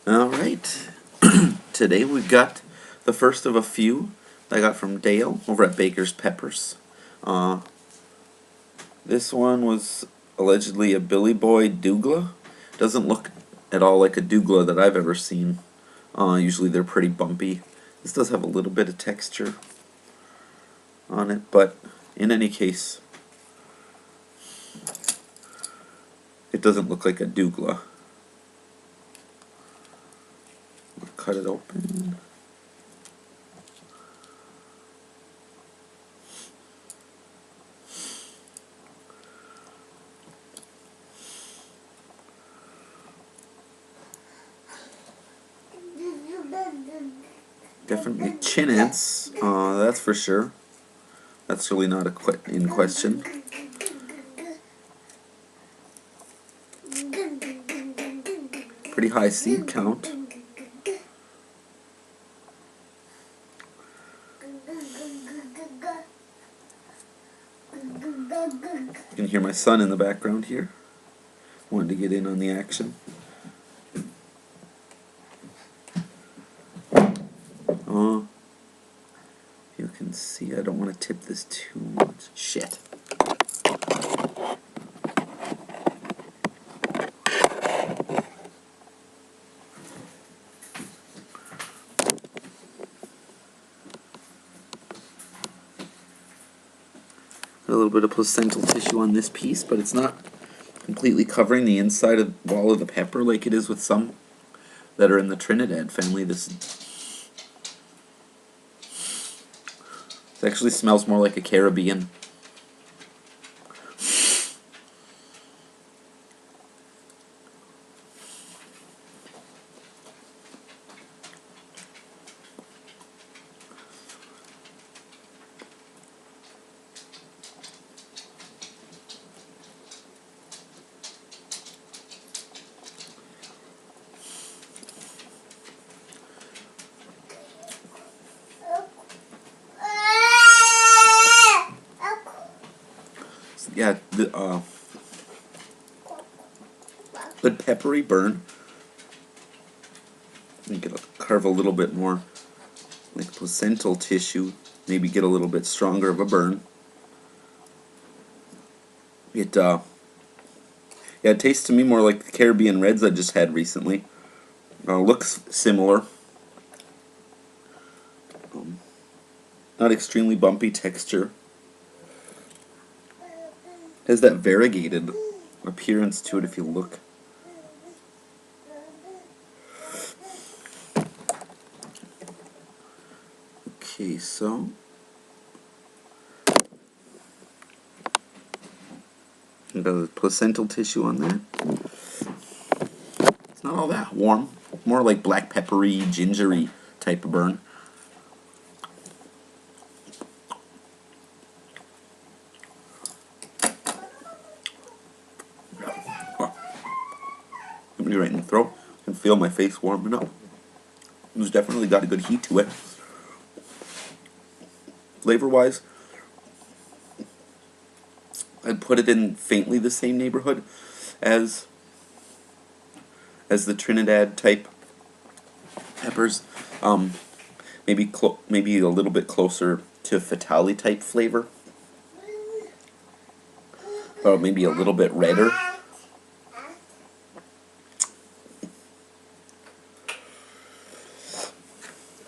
Alright, today we've got the first of a few I got from Dale over at Baker's Peppers. Uh, this one was allegedly a Billy Boy Douglah. Doesn't look at all like a Douglah that I've ever seen. Usually they're pretty bumpy. This does have a little bit of texture on it, but in any case, it doesn't look like a Douglah. Cut it open. Definitely chin ants, that's for sure. That's really not in question. Pretty high seed count. You can hear my son in the background here. Wanted to get in on the action. You can see I don't want to tip this too much. Shit. A little bit of placental tissue on this piece, but it's not completely covering the inside of the wall of the pepper like it is with some that are in the Trinidad family. This actually smells more like a Caribbean. Yeah, good peppery burn. You can carve a little bit more like placental tissue, maybe get a little bit stronger of a burn. Yeah, it tastes to me more like the Caribbean Reds I just had recently. Looks similar. Not extremely bumpy texture. Has that variegated appearance to it if you look. Okay, so the placental tissue on that. It's not all that warm. More like black peppery, gingery type of burn. Hit me right in the throat. I can feel my face warming up. It's definitely got a good heat to it. Flavor-wise, I'd put it in faintly the same neighborhood as the Trinidad type peppers. Maybe a little bit closer to Fatali type flavor, or maybe a little bit redder.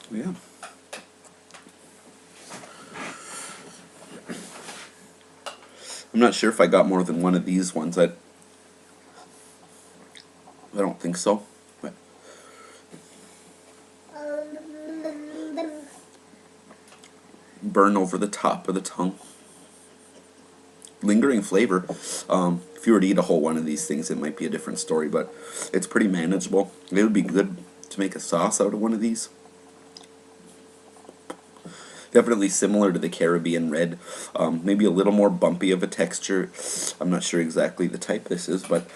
Yeah. I'm not sure if I got more than one of these ones. I don't think so. But burn over the top of the tongue. Lingering flavor. If you were to eat a whole one of these things, it might be a different story, but it's pretty manageable. It would be good to make a sauce out of one of these. Definitely similar to the Caribbean Red. Maybe a little more bumpy of a texture. I'm not sure exactly the type this is, but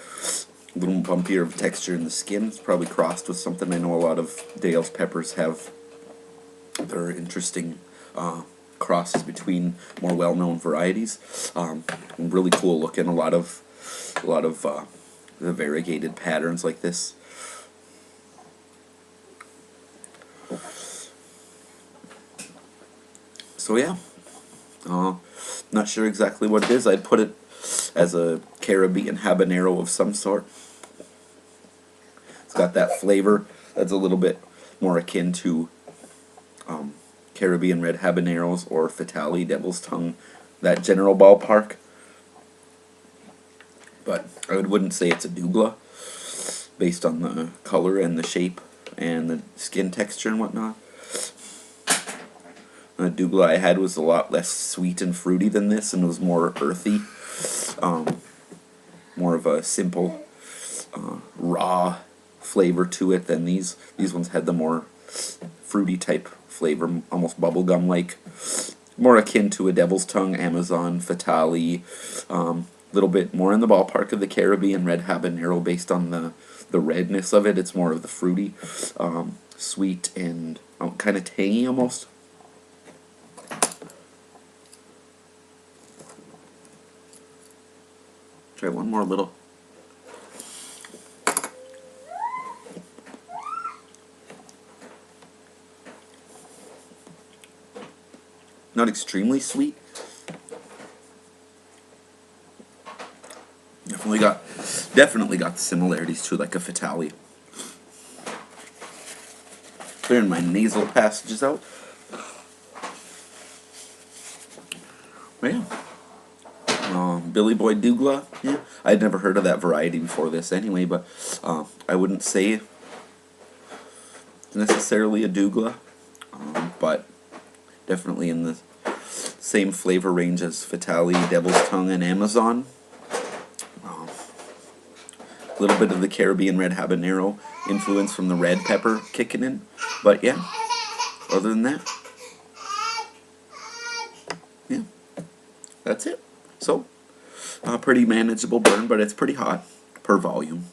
a little bumpier of texture in the skin. It's probably crossed with something. I know a lot of Dale's peppers have their interesting crosses between more well-known varieties. Really cool looking. A lot of the variegated patterns like this. So yeah, not sure exactly what it is. I'd put it as a Caribbean habanero of some sort. It's got that flavor that's a little bit more akin to Caribbean red habaneros or Fatali, devil's tongue, that general ballpark. But I wouldn't say it's a Douglah based on the color and the shape and the skin texture and whatnot. The Douglah I had was a lot less sweet and fruity than this, and it was more earthy, more of a simple, raw flavor to it than these. These ones had the more fruity type flavor, almost bubblegum like, more akin to a devil's tongue, Amazon, Fatali, little bit more in the ballpark of the Caribbean red habanero based on the redness of it. It's more of the fruity, sweet, and kind of tangy almost. Try one more little. Not extremely sweet. Definitely got the similarities to like a Fatali. Clearing my nasal passages out. But yeah. Billy Boy Douglah. Yeah, I'd never heard of that variety before this anyway, but I wouldn't say it's necessarily a Douglah, but definitely in the same flavor range as Fatali, Devil's Tongue, and Amazon. A little bit of the Caribbean red habanero influence from the red pepper kicking in, but yeah, other than that, yeah, that's it. So, pretty manageable burn, but it's pretty hot per volume.